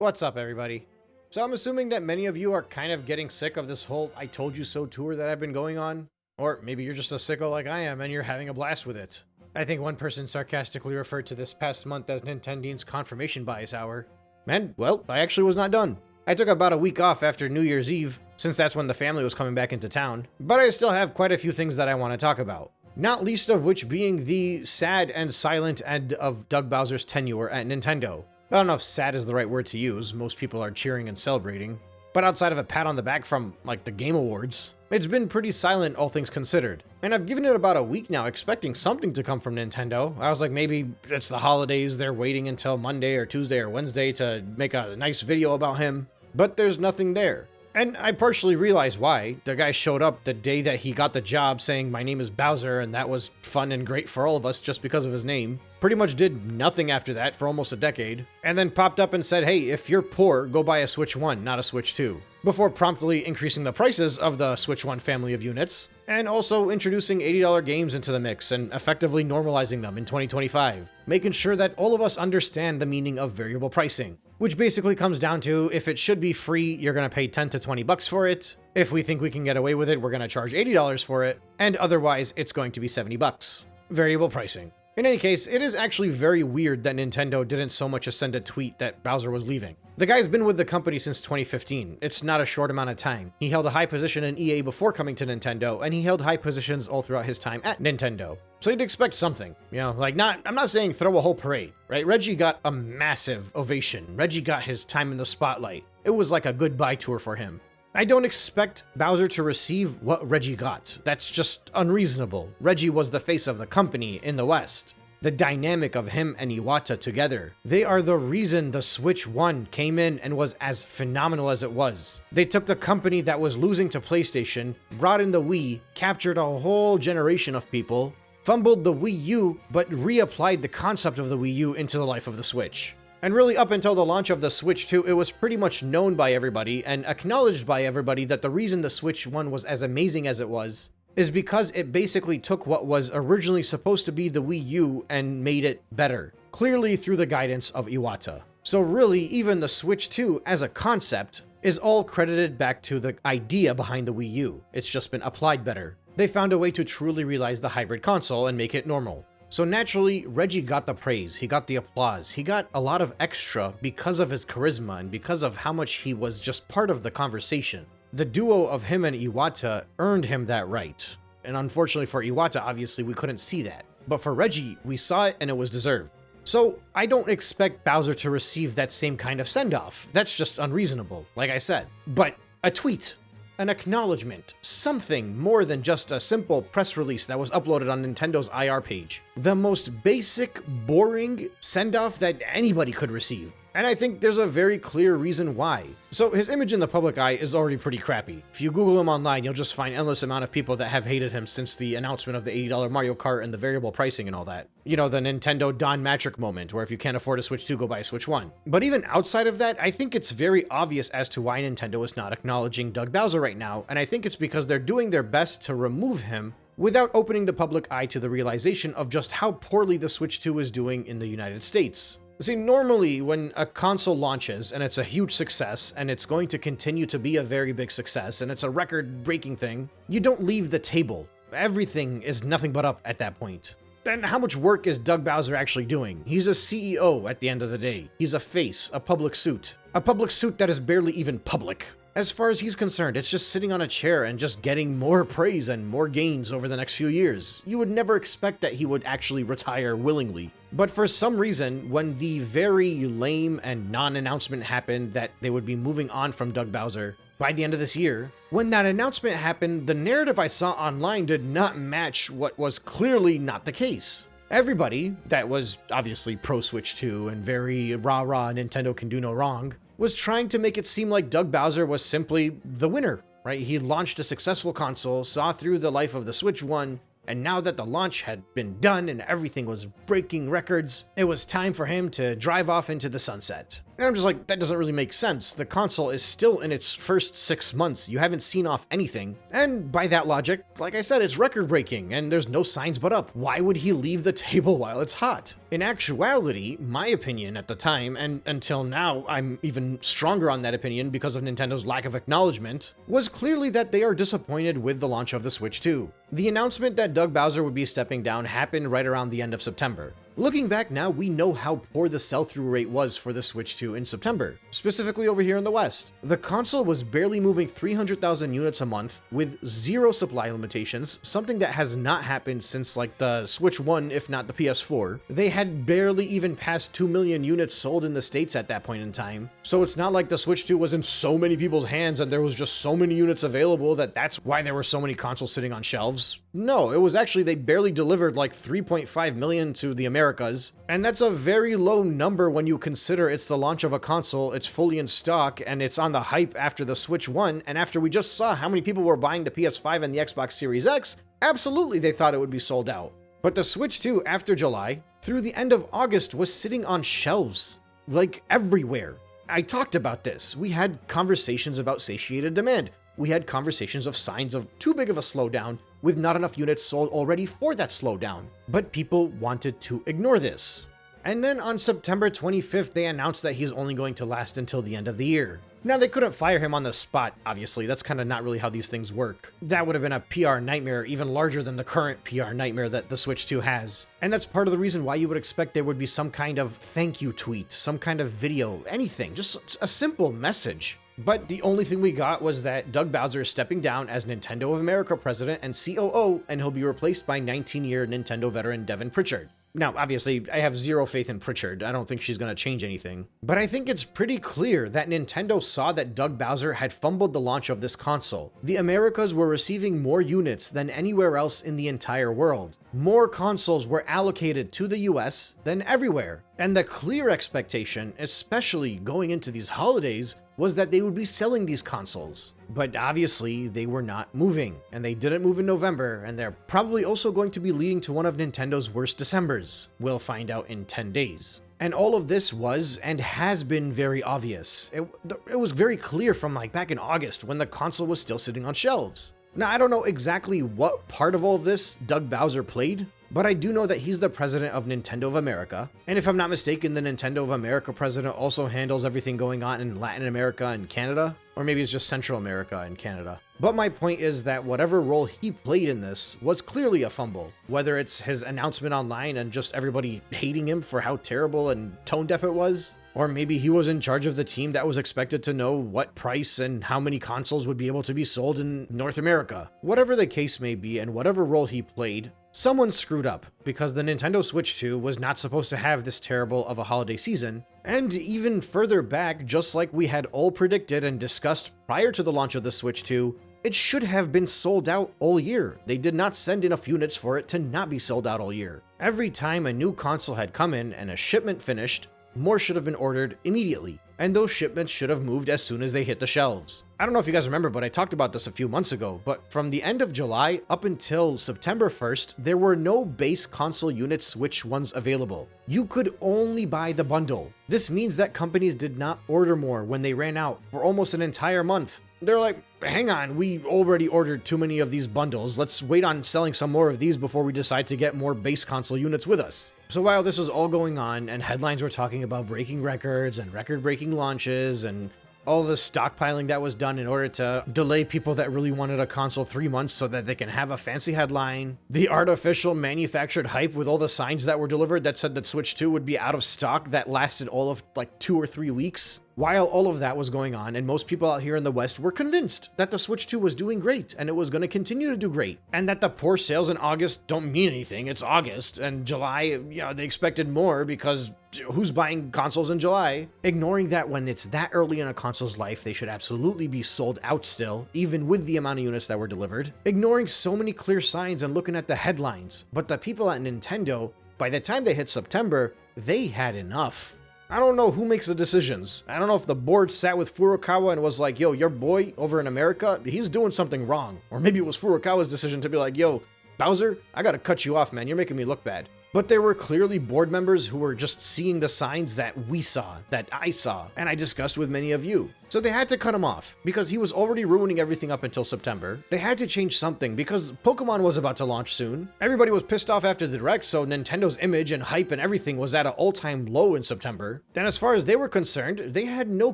What's up, everybody? So I'm assuming that many of you are kind of getting sick of this whole I told you so tour that I've been going on. Or maybe you're just a sicko like I am and you're having a blast with it. I think one person sarcastically referred to this past month as Nintendo's confirmation bias hour. And, well, I actually was not done. I took about a week off after New Year's Eve, since that's when the family was coming back into town, but I still have quite a few things that I want to talk about. Not least of which being the sad and silent end of Doug Bowser's tenure at Nintendo. I don't know if sad is the right word to use, most people are cheering and celebrating, but outside of a pat on the back from, like, the Game Awards, it's been pretty silent, all things considered. And I've given it about a week now, expecting something to come from Nintendo. I was like, maybe it's the holidays, they're waiting until Monday or Tuesday or Wednesday to make a nice video about him, but there's nothing there. And I partially realize why. The guy showed up the day that he got the job saying, "My name is Bowser," and that was fun and great for all of us just because of his name. Pretty much did nothing after that for almost a decade, and then popped up and said, "Hey, if you're poor, go buy a Switch 1, not a Switch 2. Before promptly increasing the prices of the Switch 1 family of units, and also introducing $80 games into the mix and effectively normalizing them in 2025, making sure that all of us understand the meaning of variable pricing. Which basically comes down to, if it should be free, you're gonna pay 10 to 20 bucks for it. If we think we can get away with it, we're gonna charge $80 for it, and otherwise it's going to be 70 bucks. Variable pricing. In any case, it is actually very weird that Nintendo didn't so much as send a tweet that Bowser was leaving. The guy's been with the company since 2015. It's not a short amount of time. He held a high position in EA before coming to Nintendo, and he held high positions all throughout his time at Nintendo. So you'd expect something, you know, like I'm not saying throw a whole parade, right? Reggie got a massive ovation. Reggie got his time in the spotlight. It was like a goodbye tour for him. I don't expect Bowser to receive what Reggie got. That's just unreasonable. Reggie was the face of the company in the West. The dynamic of him and Iwata together, they are the reason the Switch 1 came in and was as phenomenal as it was. They took the company that was losing to PlayStation, brought in the Wii, captured a whole generation of people, fumbled the Wii U, but reapplied the concept of the Wii U into the life of the Switch. And really up until the launch of the Switch 2, it was pretty much known by everybody and acknowledged by everybody that the reason the Switch 1 was as amazing as it was is because it basically took what was originally supposed to be the Wii U and made it better, clearly through the guidance of Iwata. So really, even the Switch 2 as a concept is all credited back to the idea behind the Wii U. It's just been applied better. They found a way to truly realize the hybrid console and make it normal. So naturally, Reggie got the praise, he got the applause, he got a lot of extra because of his charisma and because of how much he was just part of the conversation. The duo of him and Iwata earned him that right. And unfortunately for Iwata, obviously we couldn't see that. But for Reggie, we saw it and it was deserved. So I don't expect Bowser to receive that same kind of send-off. That's just unreasonable, like I said. But a tweet, an acknowledgement, something more than just a simple press release that was uploaded on Nintendo's IR page. The most basic, boring send-off that anybody could receive. And I think there's a very clear reason why. So his image in the public eye is already pretty crappy. If you Google him online, you'll just find endless amount of people that have hated him since the announcement of the $80 Mario Kart and the variable pricing and all that. You know, the Nintendo Don Mattrick moment, where if you can't afford a Switch 2, go buy a Switch 1. But even outside of that, I think it's very obvious as to why Nintendo is not acknowledging Doug Bowser right now, and I think it's because they're doing their best to remove him without opening the public eye to the realization of just how poorly the Switch 2 is doing in the United States. See, normally when a console launches and it's a huge success and it's going to continue to be a very big success and it's a record-breaking thing, you don't leave the table. Everything is nothing but up at that point. Then how much work is Doug Bowser actually doing? He's a CEO at the end of the day. He's a face, a public suit. A public suit that is barely even public. As far as he's concerned, it's just sitting on a chair and just getting more praise and more gains over the next few years. You would never expect that he would actually retire willingly. But for some reason, when the very lame and non-announcement happened that they would be moving on from Doug Bowser by the end of this year, when that announcement happened, the narrative I saw online did not match what was clearly not the case. Everybody that was obviously pro Switch 2 and very rah-rah Nintendo can do no wrong was trying to make it seem like Doug Bowser was simply the winner, right? He launched a successful console, saw through the life of the Switch 1, and now that the launch had been done and everything was breaking records, it was time for him to drive off into the sunset. And I'm just like, that doesn't really make sense. The console is still in its first 6 months. You haven't seen off anything. And by that logic, like I said, it's record breaking and there's no signs but up. Why would he leave the table while it's hot? In actuality, my opinion at the time, and until now, I'm even stronger on that opinion because of Nintendo's lack of acknowledgement, was clearly that they are disappointed with the launch of the Switch 2. The announcement that Doug Bowser would be stepping down happened right around the end of September. Looking back now, we know how poor the sell-through rate was for the Switch 2 in September, specifically over here in the West. The console was barely moving 300,000 units a month with zero supply limitations, something that has not happened since like the Switch 1, if not the PS4. They had barely even passed 2 million units sold in the States at that point in time. So it's not like the Switch 2 was in so many people's hands and there was just so many units available that's why there were so many consoles sitting on shelves. No, it was actually they barely delivered like 3.5 million to the Americas, and that's a very low number when you consider it's the launch of a console, it's fully in stock, and it's on the hype after the Switch 1, and after we just saw how many people were buying the PS5 and the Xbox Series X, absolutely they thought it would be sold out. But the Switch 2 after July, through the end of August, was sitting on shelves, like everywhere. I talked about this. We had conversations about satiated demand. We had conversations of signs of too big of a slowdown, with not enough units sold already for that slowdown. But people wanted to ignore this. And then on September 25th, they announced that he's only going to last until the end of the year. Now, they couldn't fire him on the spot, obviously. That's kind of not really how these things work. That would have been a PR nightmare even larger than the current PR nightmare that the Switch 2 has. And that's part of the reason why you would expect there would be some kind of thank you tweet, some kind of video, anything, just a simple message. But the only thing we got was that Doug Bowser is stepping down as Nintendo of America president and COO, and he'll be replaced by 19-year Nintendo veteran Devin Pritchard. Now, obviously, I have zero faith in Pritchard. I don't think she's going to change anything. But I think it's pretty clear that Nintendo saw that Doug Bowser had fumbled the launch of this console. The Americas were receiving more units than anywhere else in the entire world. More consoles were allocated to the US than everywhere. And the clear expectation, especially going into these holidays, was that they would be selling these consoles. But obviously, they were not moving, and they didn't move in November, and they're probably also going to be leading to one of Nintendo's worst Decembers. We'll find out in 10 days. And all of this was and has been very obvious. It was very clear from like back in August when the console was still sitting on shelves. Now, I don't know exactly what part of all of this Doug Bowser played, but I do know that he's the president of Nintendo of America. And if I'm not mistaken, the Nintendo of America president also handles everything going on in Latin America and Canada. Or maybe it's just Central America and Canada. But my point is that whatever role he played in this was clearly a fumble. Whether it's his announcement online and just everybody hating him for how terrible and tone deaf it was, or maybe he was in charge of the team that was expected to know what price and how many consoles would be able to be sold in North America. Whatever the case may be and whatever role he played, someone screwed up, because the Nintendo Switch 2 was not supposed to have this terrible of a holiday season. And even further back, just like we had all predicted and discussed prior to the launch of the Switch 2, it should have been sold out all year. They did not send enough units for it to not be sold out all year. Every time a new console had come in and a shipment finished, more should have been ordered immediately, and those shipments should have moved as soon as they hit the shelves. I don't know if you guys remember, but I talked about this a few months ago, but from the end of July up until September 1st, there were no base console unit Switch ones available. You could only buy the bundle. This means that companies did not order more when they ran out for almost an entire month. They're like, hang on, we already ordered too many of these bundles. Let's wait on selling some more of these before we decide to get more base console units with us. So while this was all going on and headlines were talking about breaking records and record-breaking launches and all the stockpiling that was done in order to delay people that really wanted a console 3 months so that they can have a fancy headline, the artificial manufactured hype with all the signs that were delivered that said that Switch 2 would be out of stock that lasted all of like 2 or 3 weeks. While all of that was going on, and most people out here in the West were convinced that the Switch 2 was doing great, and it was going to continue to do great, and that the poor sales in August don't mean anything. It's August, and July, they expected more because who's buying consoles in July? Ignoring that when it's that early in a console's life, they should absolutely be sold out still, even with the amount of units that were delivered. Ignoring so many clear signs and looking at the headlines. But the people at Nintendo, by the time they hit September, they had enough. I don't know who makes the decisions. I don't know if the board sat with Furukawa and was like, yo, your boy over in America, he's doing something wrong. Or maybe it was Furukawa's decision to be like, yo, Bowser, I gotta cut you off, man. You're making me look bad. But there were clearly board members who were just seeing the signs that we saw, that I saw, and I discussed with many of you. So they had to cut him off, because he was already ruining everything up until September. They had to change something, because Pokemon was about to launch soon. Everybody was pissed off after the Direct, so Nintendo's image and hype and everything was at an all-time low in September. Then as far as they were concerned, they had no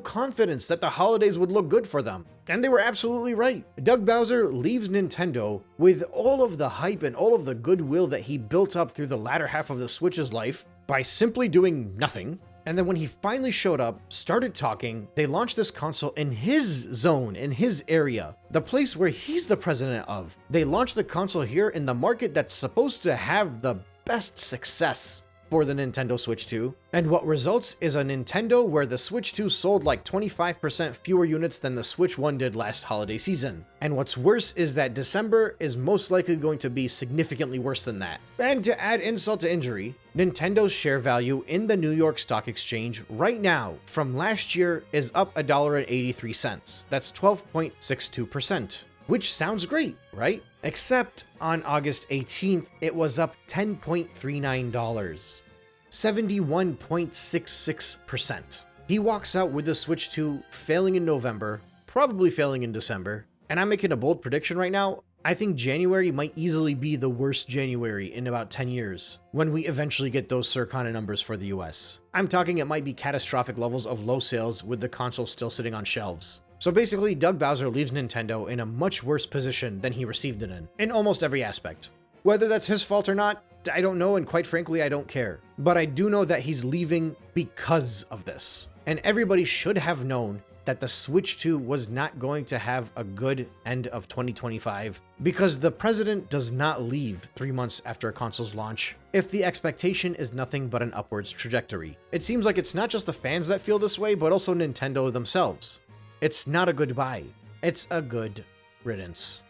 confidence that the holidays would look good for them. And they were absolutely right. Doug Bowser leaves Nintendo with all of the hype and all of the goodwill that he built up through the latter half of the Switch's life by simply doing nothing. And then when he finally showed up, started talking, they launched this console in his zone, in his area, the place where he's the president of. They launched the console here in the market that's supposed to have the best success for the Nintendo Switch 2. And what results is a Nintendo where the Switch 2 sold like 25% fewer units than the Switch 1 did last holiday season. And what's worse is that December is most likely going to be significantly worse than that. And to add insult to injury, Nintendo's share value in the New York Stock Exchange right now from last year is up $1.83. That's 12.62%. Which sounds great, right? Except on August 18th, it was up $10.39, 71.66%. He walks out with the Switch 2 failing in November, probably failing in December, and I'm making a bold prediction right now. I think January might easily be the worst January in about 10 years, when we eventually get those Circana numbers for the US. I'm talking it might be catastrophic levels of low sales with the console still sitting on shelves. So basically, Doug Bowser leaves Nintendo in a much worse position than he received it in almost every aspect. Whether that's his fault or not, I don't know, and quite frankly, I don't care. But I do know that he's leaving because of this. And everybody should have known that the Switch 2 was not going to have a good end of 2025, because the president does not leave 3 months after a console's launch if the expectation is nothing but an upwards trajectory. It seems like it's not just the fans that feel this way, but also Nintendo themselves. It's not a goodbye. It's a good riddance.